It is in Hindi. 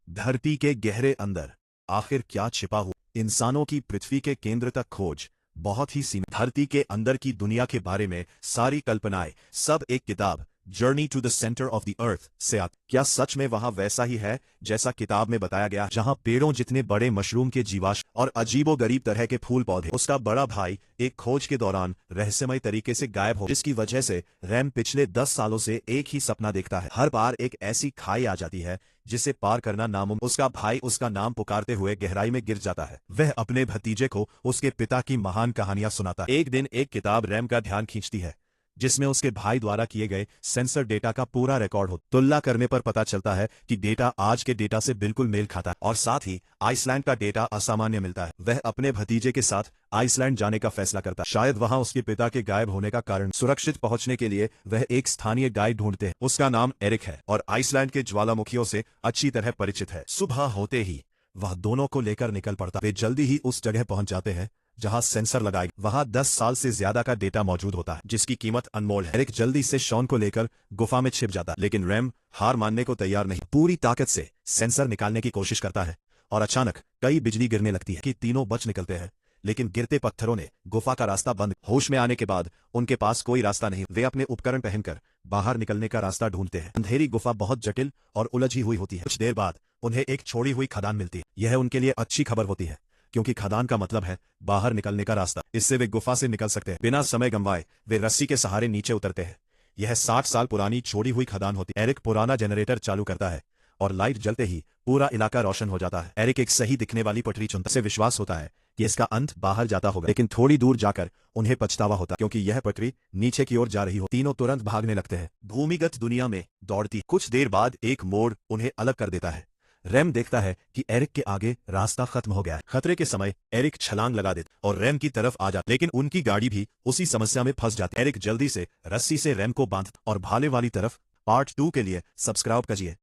धरती के गहरे अंदर आखिर क्या छिपा हुआ? इंसानों की पृथ्वी के केंद्र तक खोज बहुत ही सीमित। धरती के अंदर की दुनिया के बारे में सारी कल्पनाएं सब एक किताब Journey to the Centre of the Earth से आती। क्या सच में वहां वैसा ही है जैसा किताब में बताया गया, जहां पेड़ों जितने बड़े मशरूम के जीवाश्म और अजीबोगरीब तरह के फूल पौधे? उसका बड़ा भाई एक खोज के दौरान रहस्यमय तरीके से गायब हो, जिसकी वजह से रैम पिछले 10 सालों से एक ही सपना देखता है। हर बार एक ऐसी खाई आ जाती है जिसे पार करना नामुमकिन। उसका भाई उसका नाम पुकारते हुए गहराई में गिर जाता है। वह अपने भतीजे को उसके पिता की महान कहानियां सुनाता है। एक दिन एक किताब रैम का ध्यान खींचती है, जिसमें उसके भाई द्वारा किए गए सेंसर डेटा का पूरा रिकॉर्ड हो। तुलना करने पर पता चलता है कि डेटा आज के डेटा से बिल्कुल मेल खाता है, और साथ ही आइसलैंड का डेटा असामान्य मिलता है। वह अपने भतीजे के साथ आइसलैंड जाने का फैसला करता है। शायद वहां उसके पिता के गायब होने का कारण। सुरक्षित पहुंचने के लिए वह एक स्थानीय गाइड ढूंढते हैं। उसका नाम एरिक है और आइसलैंड के ज्वालामुखियों से अच्छी तरह परिचित है। सुबह होते ही वह दोनों को लेकर निकल पड़ता। वे जल्दी ही उस जगह पहुंच जाते हैं जहां सेंसर लगाए। वहां 10 साल से ज्यादा का डेटा मौजूद होता है, जिसकी कीमत अनमोल है। एरिक जल्दी से शॉन को लेकर गुफा में छिप जाता है, लेकिन रैम हार मानने को तैयार नहीं। पूरी ताकत से सेंसर निकालने की कोशिश करता है और अचानक कई बिजली गिरने लगती है कि तीनों बच निकलते हैं, लेकिन गिरते पत्थरों ने गुफा का रास्ता बंद। होश में आने के बाद उनके पास कोई रास्ता नहीं। वे अपने उपकरण पहनकर बाहर निकलने का रास्ता ढूंढते हैं। अंधेरी गुफा बहुत जटिल और उलझी हुई होती है। कुछ देर बाद उन्हें एक छोड़ी हुई खदान मिलती है। यह उनके लिए अच्छी खबर होती है, क्योंकि खदान का मतलब है बाहर निकलने का रास्ता। इससे वे गुफा से निकल सकते हैं। बिना समय गंवाए वे रस्सी के सहारे नीचे उतरते हैं। यह 60 साल पुरानी छोड़ी हुई खदान होती है। एरिक पुराना जनरेटर चालू करता है और लाइट जलते ही पूरा इलाका रोशन हो जाता है। एरिक एक सही दिखने वाली पटरी चुनता से विश्वास होता है कि इसका अंत बाहर जाता होगा, लेकिन थोड़ी दूर जाकर उन्हें पछतावा होता, क्योंकि यह पटरी नीचे की ओर जा रही हो। तीनों तुरंत भागने लगते हैं, भूमिगत दुनिया में दौड़ती। कुछ देर बाद एक मोड़ उन्हें अलग कर देता है। रैम देखता है कि एरिक के आगे रास्ता खत्म हो गया है। खतरे के समय एरिक छलांग लगा देता और रैम की तरफ आ जाता, लेकिन उनकी गाड़ी भी उसी समस्या में फंस जाती। एरिक जल्दी से रस्सी से रैम को बांधता और भाले वाली तरफ पार्ट 2 के लिए सब्सक्राइब कीजिए।